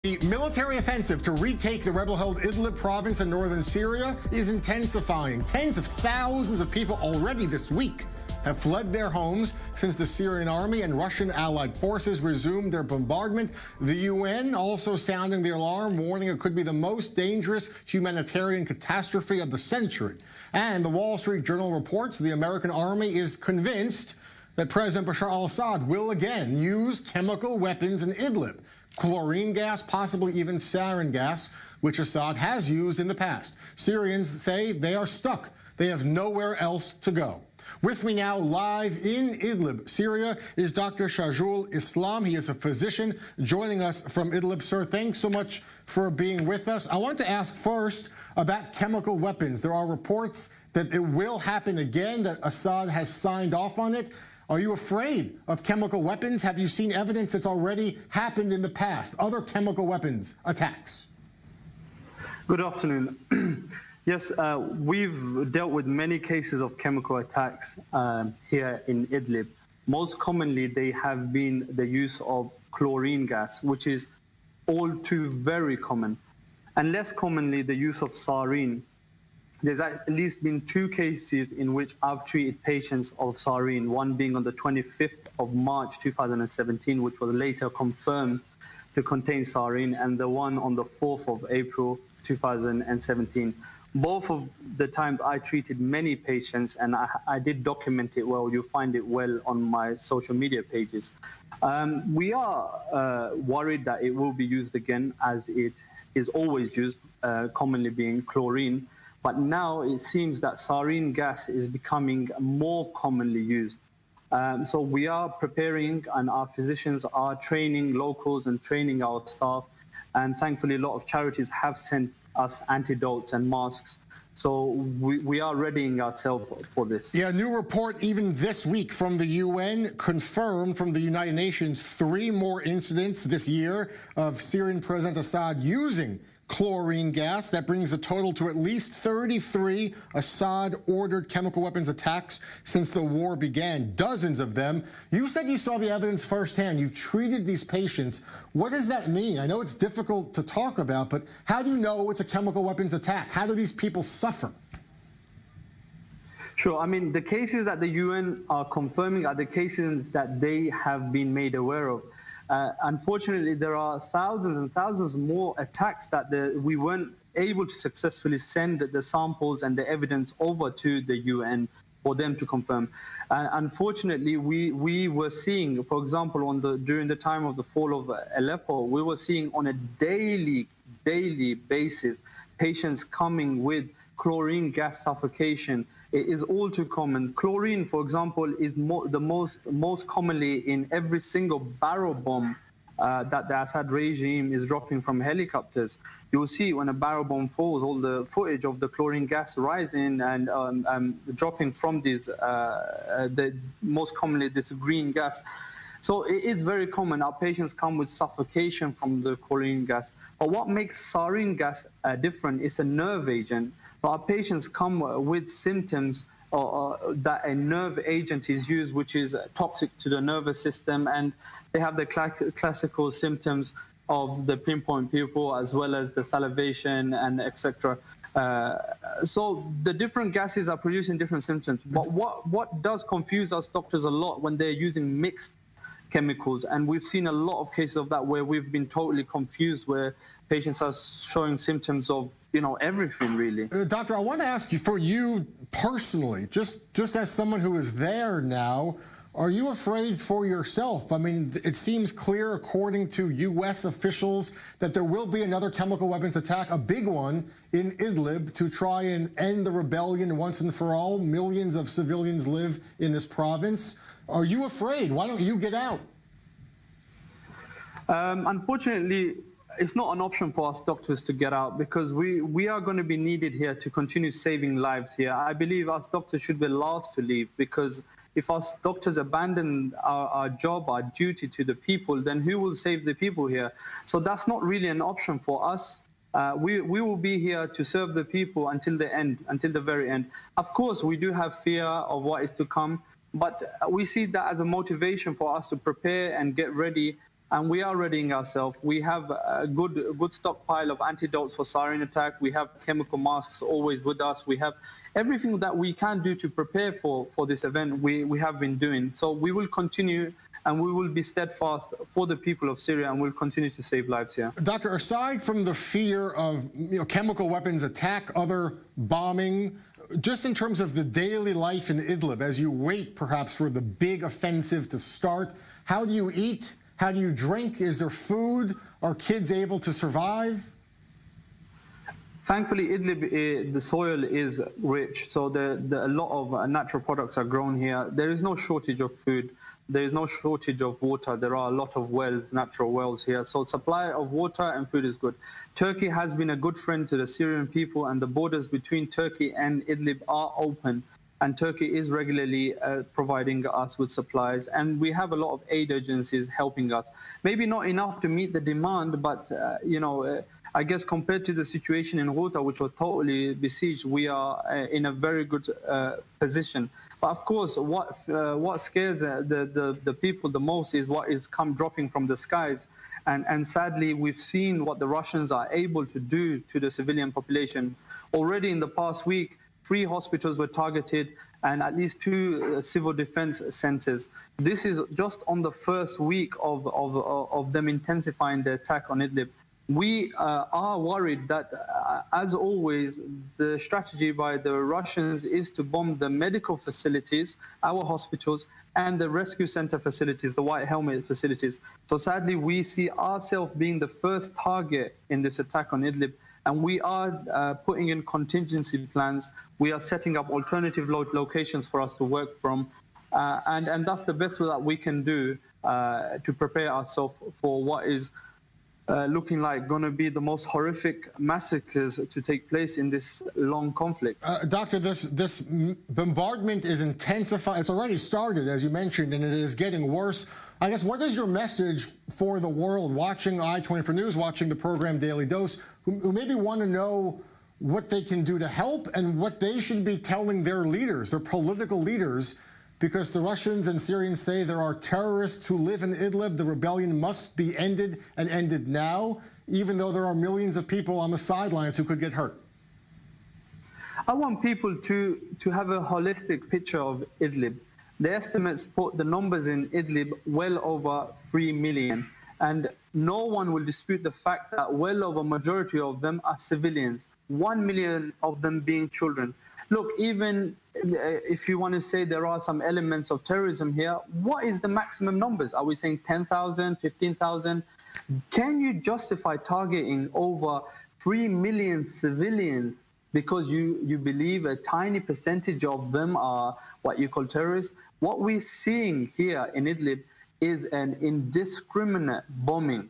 The military offensive to retake the rebel-held Idlib province in northern Syria is intensifying. Tens of thousands of people already this week have fled their homes since the Syrian army and Russian allied forces resumed their bombardment. The UN also sounding the alarm, warning it could be the most dangerous humanitarian catastrophe of the century. And the Wall Street Journal reports the American army is convinced that President Bashar al-Assad will again use chemical weapons in Idlib. Chlorine gas, possibly even sarin gas, which Assad has used in the past. Syrians say they are stuck. They have nowhere else to go. With me now live in Idlib, Syria, is Dr. Shajul Islam. He is a physician joining us from Idlib. Sir, thanks so much for being with us. I want to ask first about chemical weapons. There are reports that it will happen again, that Assad has signed off on it. Are you afraid of chemical weapons? Have you seen evidence that's already happened in the past, other chemical weapons attacks? Good afternoon. Yes, we've dealt with many cases of chemical attacks here in Idlib. Most commonly, they have been the use of chlorine gas, which is all too very common. And less commonly, the use of sarin. There's at least been 2 cases in which I've treated patients of sarin, one being on the 25th of March 2017, which was later confirmed to contain sarin, and the one on the 4th of April 2017. Both of the times I treated many patients, and I did document it well. You'll find it well on my social media pages. We are worried that it will be used again, as it is always used, commonly being chlorine. But now it seems that sarin gas is becoming more commonly used. So we are preparing, and our physicians are training locals and training our staff. And thankfully, a lot of charities have sent us antidotes and masks. So we are readying ourselves for this. Yeah, a new report even this week from the UN confirmed from the United Nations 3 more incidents this year of Syrian President Assad using chlorine gas. That brings the total to at least 33 Assad-ordered chemical weapons attacks since the war began, dozens of them. You said you saw the evidence firsthand. You've treated these patients. What does that mean? I know it's difficult to talk about, but how do you know it's a chemical weapons attack? How do these people suffer? Sure. I mean, the cases that the UN are confirming are the cases that they have been made aware of. Unfortunately, there are thousands and thousands more attacks that we weren't able to successfully send the samples and the evidence over to the UN for them to confirm. Unfortunately, we were seeing, for example, during the time of the fall of Aleppo, we were seeing on a daily basis patients coming with chlorine gas suffocation. It is all too common. Chlorine, for example, is the most commonly in every single barrel bomb that the Assad regime is dropping from helicopters. You will see when a barrel bomb falls, all the footage of the chlorine gas rising and dropping from these, most commonly this green gas. So it is very common. Our patients come with suffocation from the chlorine gas. But what makes sarin gas different is a nerve agent. Our patients come with symptoms that a nerve agent is used, which is toxic to the nervous system, and they have the classical symptoms of the pinpoint pupil as well as the salivation and etc. So the different gases are producing different symptoms. But what does confuse us doctors a lot when they're using mixed chemicals, and we've seen a lot of cases of that where we've been totally confused, where patients are showing symptoms of everything really. Doctor, I want to ask you, for you personally, just as someone who is there now, are you afraid for yourself? I mean, it seems clear, according to U.S. officials, that there will be another chemical weapons attack, a big one, in Idlib to try and end the rebellion once and for all. Millions of civilians live in this province. Are you afraid? Why don't you get out? Unfortunately, it's not an option for us doctors to get out, because we are going to be needed here to continue saving lives here. I believe us doctors should be the last to leave, because if us doctors abandon our job, our duty to the people, then who will save the people here? So that's not really an option for us. We will be here to serve the people until the end, until the very end. Of course, we do have fear of what is to come, but we see that as a motivation for us to prepare and get ready and we are readying ourselves. We have a good stockpile of antidotes for sarin attack. We have chemical masks always with us. We have everything that we can do to prepare for this event. We have been doing. So we will continue, and we will be steadfast for the people of Syria, and we'll continue to save lives here. Doctor, aside from the fear of chemical weapons attack, other bombing, just in terms of the daily life in Idlib, as you wait perhaps for the big offensive to start, how do you eat? How do you drink? Is there food? Are kids able to survive? Thankfully, Idlib, the soil is rich, so a lot of natural products are grown here. There is no shortage of food. There is no shortage of water. There are a lot of wells, natural wells here. So supply of water and food is good. Turkey has been a good friend to the Syrian people, and the borders between Turkey and Idlib are open. And Turkey is regularly providing us with supplies. And we have a lot of aid agencies helping us. Maybe not enough to meet the demand, but, I guess compared to the situation in Ghouta, which was totally besieged, we are in a very good position. But of course, what scares the people the most is what is come dropping from the skies. And sadly, we've seen what the Russians are able to do to the civilian population. Already in the past week, 3 hospitals were targeted and at least 2 civil defense centers. This is just on the first week of them intensifying the attack on Idlib. We are worried that, as always, the strategy by the Russians is to bomb the medical facilities, our hospitals, and the rescue center facilities, the White Helmet facilities. So sadly, we see ourselves being the first target in this attack on Idlib. And we are putting in contingency plans. We are setting up alternative locations for us to work from. And that's the best that we can do to prepare ourselves for what is looking like going to be the most horrific massacres to take place in this long conflict. Doctor, this bombardment is intensifying. It's already started, as you mentioned, and it is getting worse. I guess, what is your message for the world watching I-24 News, watching the program Daily Dose, who maybe want to know what they can do to help and what they should be telling their leaders, their political leaders, because the Russians and Syrians say there are terrorists who live in Idlib. The rebellion must be ended, and ended now, even though there are millions of people on the sidelines who could get hurt? I want people to have a holistic picture of Idlib. The estimates put the numbers in Idlib well over 3 million. And no one will dispute the fact that well over a majority of them are civilians, 1 million of them being children. Look, even if you want to say there are some elements of terrorism here, what is the maximum numbers? Are we saying 10,000, 15,000? Can you justify targeting over 3 million civilians because you believe a tiny percentage of them are what you call terrorists? What we're seeing here in Idlib is an indiscriminate bombing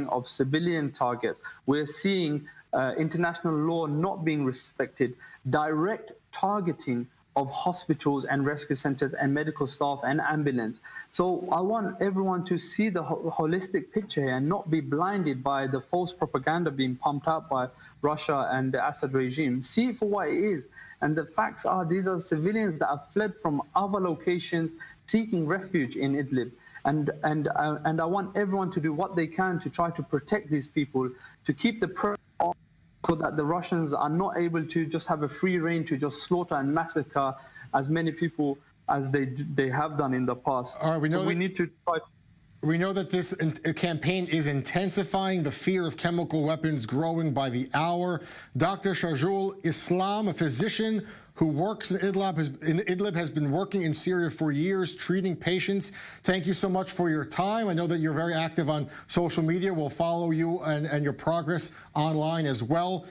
of civilian targets. We're seeing international law not being respected, direct targeting of hospitals and rescue centers and medical staff and ambulance. So I want everyone to see the holistic picture here and not be blinded by the false propaganda being pumped out by Russia and the Assad regime. See it for what it is. And the facts are these are civilians that have fled from other locations seeking refuge in Idlib. And I want everyone to do what they can to try to protect these people, to keep the pressure on so that the Russians are not able to just have a free reign to just slaughter and massacre as many people as they have done in the past. All right, we know so we need to try. We know that this campaign is intensifying, the fear of chemical weapons growing by the hour. Dr. Shajul Islam, a physician who works in Idlib, has been working in Syria for years, treating patients. Thank you so much for your time. I know that you're very active on social media. We'll follow you and your progress online as well.